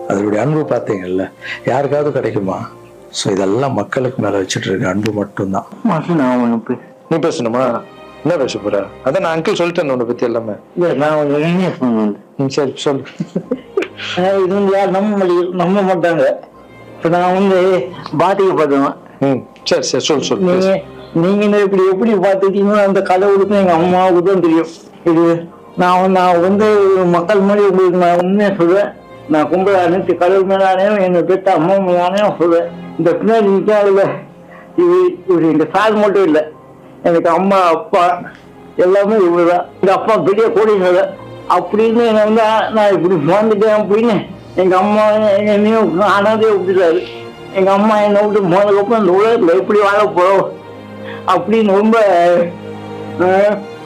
அதனுடைய அன்பு பார்த்தீங்கல்ல, யாருக்காவது கிடைக்குமா? ஸோ இதெல்லாம் மக்களுக்கு மேல வச்சுட்டு இருக்க அன்பு மட்டும்தான். நீ பேசணுமா? என்ன பேச போற? அதான் நான் அங்கிள் சொல்லிட்டேன் உன்னை பத்தி எல்லாமே. சரி சொல்லு. இது வந்து யார் நம்ப மாட்டாங்க. இப்ப நான் வந்து பாதிக்கப்பட்டவன். சரி சரி சொல்லு சொல்லு. நீங்க இப்படி எப்படி பாத்துட்டீங்களோ அந்த கடவுளுக்கும் எங்க அம்மாவுக்கு தான் தெரியும். இது நான் வந்து மக்கள் மாதிரி உங்களுக்கு நான் உண்மையா சொல்லுவேன். நான் கும்பல அனைத்து கடவுள் மேலானே என்னை பெற்ற அம்மா மேலானே சொல்லுவேன். இந்த பின்னாடி நிற்காதுல இவரு எங்க சார் மட்டும் இல்லை, எனக்கு அம்மா அப்பா எல்லாமே இவருதான். எங்க அப்பா பெரிய கோடீஸ்வரர் அப்படின்னு என்ன வந்து நான் இப்படி வாழ்ந்துட்டேன் அப்படின்னு எங்க அம்மா என்னையும் அனாதையை விட்டுட்டாரு. எங்க அம்மா என்னை விட்டு போனதுக்கப்புறம் இந்த உலகத்துல எப்படி வாழ போறோம் அப்படின்னு ரொம்ப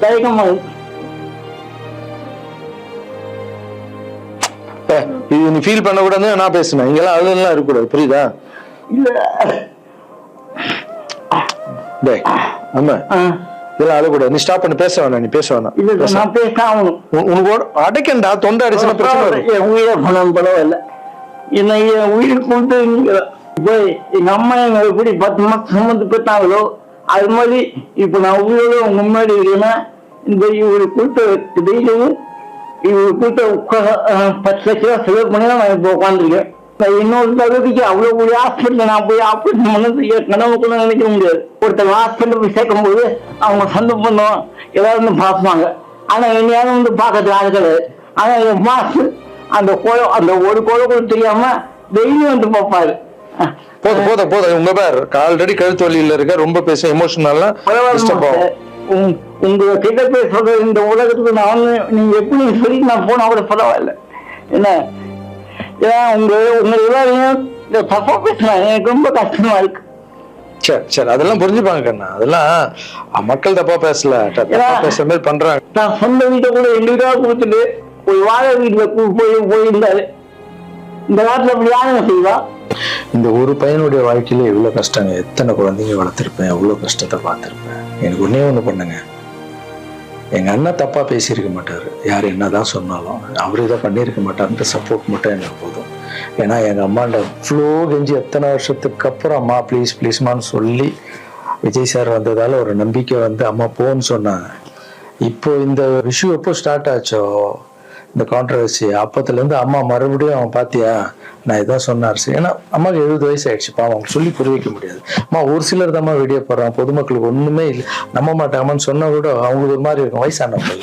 தயக்கமா இருக்கு. இது நீ ஃபீல் பண்ண கூடாது, நான் பேசுனேன். இங்கெல்லாம் அழுதெல்லாம் இருக்கக்கூடாது, புரியுதா? இல்ல ஆமா இதெல்லாம் அழக்கூடாது. நீ ஸ்டாப் பண்ணி பேச வேணாம், நீ பேச வேணாம். இல்ல நான் பேசாம உனக்கு அடைக்கண்டா, தொண்டை அடிச்சுனா பிரச்சனை. என் உயிரை பணம் பரவாயில்ல, என்ன என் உயிர் கொடுத்து எங்க அம்மா எங்க எப்படி 10 மாசம் சுமந்து பெற்றாங்களோ அது மாதிரி இப்ப நான் உயிரோட உங்க முன்னாடி இருக்கேன்னா இந்த இவரு கொடுத்த டெய்லியும் இவரு கொடுத்த 10 லட்ச ரூபா செலவு பண்ணி தான் நான் இப்போ உட்காந்துருக்கேன். இன்னொரு தகுதிக்கு அவ்வளவு ஒரு ஹாஸ்பிட்டல் நான் போய் ஆப்ரேஷன் பண்ணது கனவுக்குள்ள நினைக்க முடியாது. ஒருத்தர் ஹாஸ்பிட்டல் போய் சேர்க்கும் போது அவங்க சொந்த பண்ணோம் எல்லாரும் வந்து பார்ப்பாங்க. ஆனா என்னையாவது வந்து பார்க்கறது ஆள் கிடையாது. ஆனா என் மாசு அந்த ஒரு கோழை கூட தெரியாம டெய்லி வந்து பார்ப்பாரு. போதும் உங்க பேர் ஆல்ரெடி கழுத்து வலியில இருக்க, ரொம்ப பேச எமோஷனலா உங்க கிட்ட போய் சொல்ற இந்த உலகத்துக்கு நான் நீங்க எப்படி சொல்லி நான் போனா கூட பரவாயில்ல. என்ன உங்க எல்லாரையும் தப்பா பேசுறாங்க, எனக்கு ரொம்ப கஷ்டமா இருக்கு. சரி அதெல்லாம் புரிஞ்சுப்பாங்க கண்ணா, அதெல்லாம் மக்கள் தப்பா பேசல, பேசுற மாதிரி பண்றாங்க. நான் சொந்த வீட்டை கூட 2 வீடா கொடுத்துட்டு ஒரு வாழை வீட்டுல போயிருந்தாரு. இந்த காலத்துல அப்படி யாருங்க செய்வா? இந்த ஒரு பையனுடைய வாழ்க்கையில எவ்வளவு கஷ்டங்க, எத்தனை குழந்தைங்க வளர்த்திருப்பேன், எவ்வளவு கஷ்டத்தை பார்த்திருப்பேன். எனக்கு ஒண்ணே பண்ணுங்க, எங்க அண்ணன் தப்பா பேசியிருக்க மாட்டாரு, யாரு என்னதான் சொன்னாலும் அவரு இதை பண்ணியிருக்க மாட்டாருன்ற சப்போர்ட் மட்டும் எனக்கு போதும். ஏன்னா எங்க அம்மாண்ட இவ்வளோ கெஞ்சி எத்தனை வருஷத்துக்கு அப்புறம் அம்மா ப்ளீஸ் ப்ளீஸ்மான்னு சொல்லி விஜய் சார் வந்ததால ஒரு நம்பிக்கை வந்து அம்மா போன்னு சொன்னாங்க. இப்போ இந்த விஷயம் எப்போ ஸ்டார்ட் ஆச்சோ இந்த கான்ட்ரவர்சி, அப்பத்துலேருந்து அம்மா மறுபடியும் அவன் பாத்தியா நான் இதான் சொன்னார். ஏன்னா அம்மாவுக்கு 70 வயசு ஆயிடுச்சுப்பா, அவங்க சொல்லி புரிய வைக்க முடியாது. அம்மா ஒரு சிலர் தான் வீடியோ போடுறான், பொதுமக்களுக்கு ஒண்ணுமே இல்லை நம்ப மாட்டாங்கன்னு சொன்னா கூட அவங்களுக்கு ஒரு மாதிரி இருக்கும். வயசானவங்க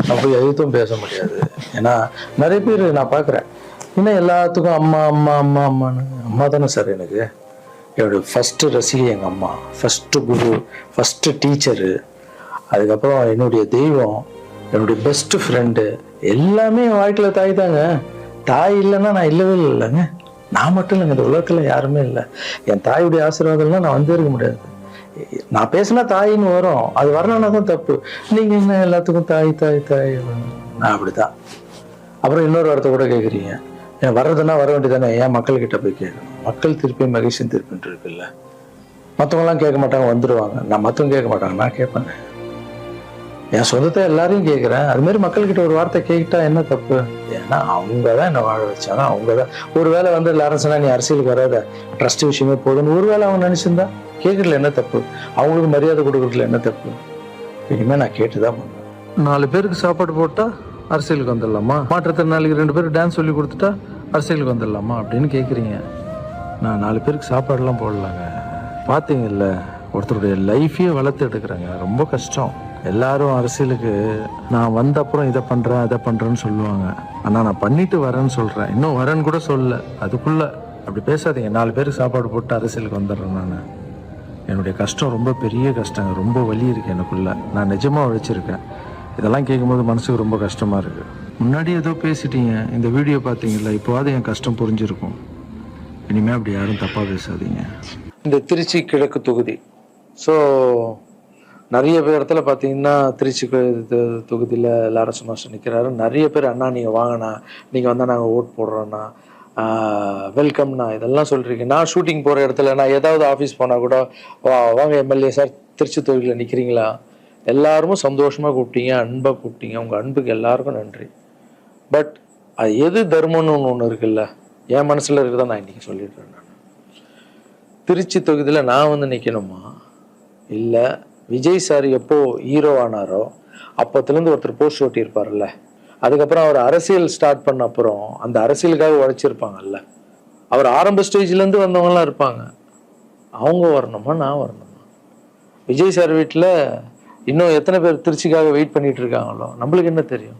நம்ம போய் எதுவும் பேச முடியாது. ஏன்னா நிறைய பேர் நான் பாக்குறேன், இன்னும் எல்லாத்துக்கும் அம்மா அம்மா அம்மா அம்மான்னு. அம்மா தானே சார் எனக்கு என்னோட ஃபர்ஸ்ட் ரசிகை, எங்க அம்மா ஃபர்ஸ்ட் குரு, ஃபர்ஸ்ட் டீச்சரு, அதுக்கப்புறம் என்னுடைய தெய்வம், என்னுடைய பெஸ்ட் ஃப்ரெண்டு, எல்லாமே என் வாழ்க்கையில தாய் தாங்க. தாய் இல்லைன்னா நான் இல்லவே இல்லைங்க. நான் மட்டும் இல்லைங்க, இந்த உலகத்துல யாருமே இல்லை. என் தாயுடைய ஆசீர்வாதம்லாம் நான் வந்து இருக்க முடியாது. நான் பேசினா தாயின்னு வரும், அது வரணும்னா தான் தப்பு. நீங்க என்ன எல்லாத்துக்கும் தாய் தாய் தாய், நான் அப்படிதான். அப்புறம் இன்னொரு வார்த்தை கூட கேட்குறீங்க, ஏன் வர்றதுன்னா வர வேண்டியதானே, ஏன் மக்கள்கிட்ட போய் கேட்கணும்? மக்கள் திருப்பி மகிழ்ச்சியும் திருப்பின்ட்டு இருக்குல்ல. மற்றவங்களாம் கேட்க மாட்டாங்க, வந்துடுவாங்க. நான் மற்றவங்க கேட்க மாட்டாங்க, நான் கேட்பேன். என் சொந்தத்தை எல்லாரையும் கேட்குறேன். அது மாதிரி மக்கள்கிட்ட ஒரு வார்த்தை கேட்டா என்ன தப்பு? ஏன்னா அவங்க தான் என்னை வாழ வச்சாங்க, அவங்க தான். ஒரு வேளை வந்து எல்லாரும் சொன்னா நீ அரசியலுக்கு வராத, ட்ரஸ்ட் விஷயமே போதுன்னு ஒரு வேளை அவங்க நினைச்சிருந்தா கேட்கறதுல என்ன தப்பு? அவங்களுக்கு மரியாதை கொடுக்கறதுல என்ன தப்பு? இனிமே நான் கேட்டுதான் பண்ணுவேன். 4 பேருக்கு சாப்பாடு போட்டா அரசியலுக்கு வந்துடலாமா? மாற்றுத்திறனாளிக்கு 2 பேருக்கு டான்ஸ் சொல்லி கொடுத்துட்டா அரசியலுக்கு வந்துடலாமா அப்படின்னு கேட்குறீங்க. நான் 4 பேருக்கு சாப்பாடுலாம் போடலாங்க. பார்த்தீங்கல்ல, ஒருத்தருடைய லைஃபையே வளர்த்து எடுக்கிறாங்க, ரொம்ப கஷ்டம். எல்லாரும் அரசியலுக்கு நான் வந்த அப்புறம் இதை பண்றேன் அதை பண்றேன்னு சொல்லுவாங்க. ஆனா நான் பண்ணிட்டு வரேன்னு சொல்றேன், இன்னும் வரேன்னு கூட சொல்லல. அதுக்குள்ள அப்படி பேசாதீங்க. 4 பேருக்கு சாப்பாடு போட்டு அரசியலுக்கு வந்துடுறேன். நான் என்னுடைய கஷ்டம் ரொம்ப பெரிய கஷ்டங்க, ரொம்ப வலி இருக்கு எனக்குள்ள. நான் நிஜமா உழைச்சிருக்கேன். இதெல்லாம் கேட்கும்போது மனசுக்கு ரொம்ப கஷ்டமா இருக்கு. முன்னாடி ஏதோ பேசிட்டீங்க, இந்த வீடியோ பார்த்தீங்களா, இப்போவாது என் கஷ்டம் புரிஞ்சிருக்கும். இனிமே அப்படி யாரும் தப்பா பேசாதீங்க. இந்த திருச்சி கிழக்கு தொகுதி, ஸோ நிறைய பேர் இடத்துல பார்த்தீங்கன்னா திருச்சி தொகுதியில் லாரன்ஸ் மாஸ்டர் நிற்கிறாரு. நிறைய பேர் அண்ணா நீங்கள் வாங்கினா, நீங்கள் வந்தால் நாங்கள் ஓட் போடுறோன்னா, வெல்கம்ண்ணா இதெல்லாம் சொல்கிறீங்க. நான் ஷூட்டிங் போகிற இடத்துல, நான் ஏதாவது ஆஃபீஸ் போனால் கூட வாங்க எம்எல்ஏ சார் திருச்சி தொகுதியில் நிற்கிறீங்களா, எல்லாருமே சந்தோஷமாக கூப்பிட்டீங்க, அன்பாக கூப்பிட்டீங்க. உங்கள் அன்புக்கு எல்லாருக்கும் நன்றி. பட் அது எது தர்மம்னு ஒன்று இருக்குல்ல, என் மனசுல இருக்கிறத நான் இன்னைக்கு சொல்லிடுறேன். நான் திருச்சி தொகுதியில் நான் வந்து நிற்கணுமா, இல்லை விஜய் சார் எப்போ ஹீரோ ஆனாரோ அப்போத்துலேருந்து ஒருத்தர் போஸ்ட் ஓட்டியிருப்பார்ல, அதுக்கப்புறம் அவர் அரசியல் ஸ்டார்ட் பண்ண அப்புறம் அந்த அரசியலுக்காக உழைச்சிருப்பாங்கல்ல, அவர் ஆரம்ப ஸ்டேஜ்லேருந்து வந்தவங்கலாம் இருப்பாங்க, அவங்க வரணுமா நான் வரணுமா? விஜய் சார் வீட்டில் இன்னும் எத்தனை பேர் திருச்சிக்காக வெயிட் பண்ணிட்டு இருக்காங்களோ நம்மளுக்கு என்ன தெரியும்?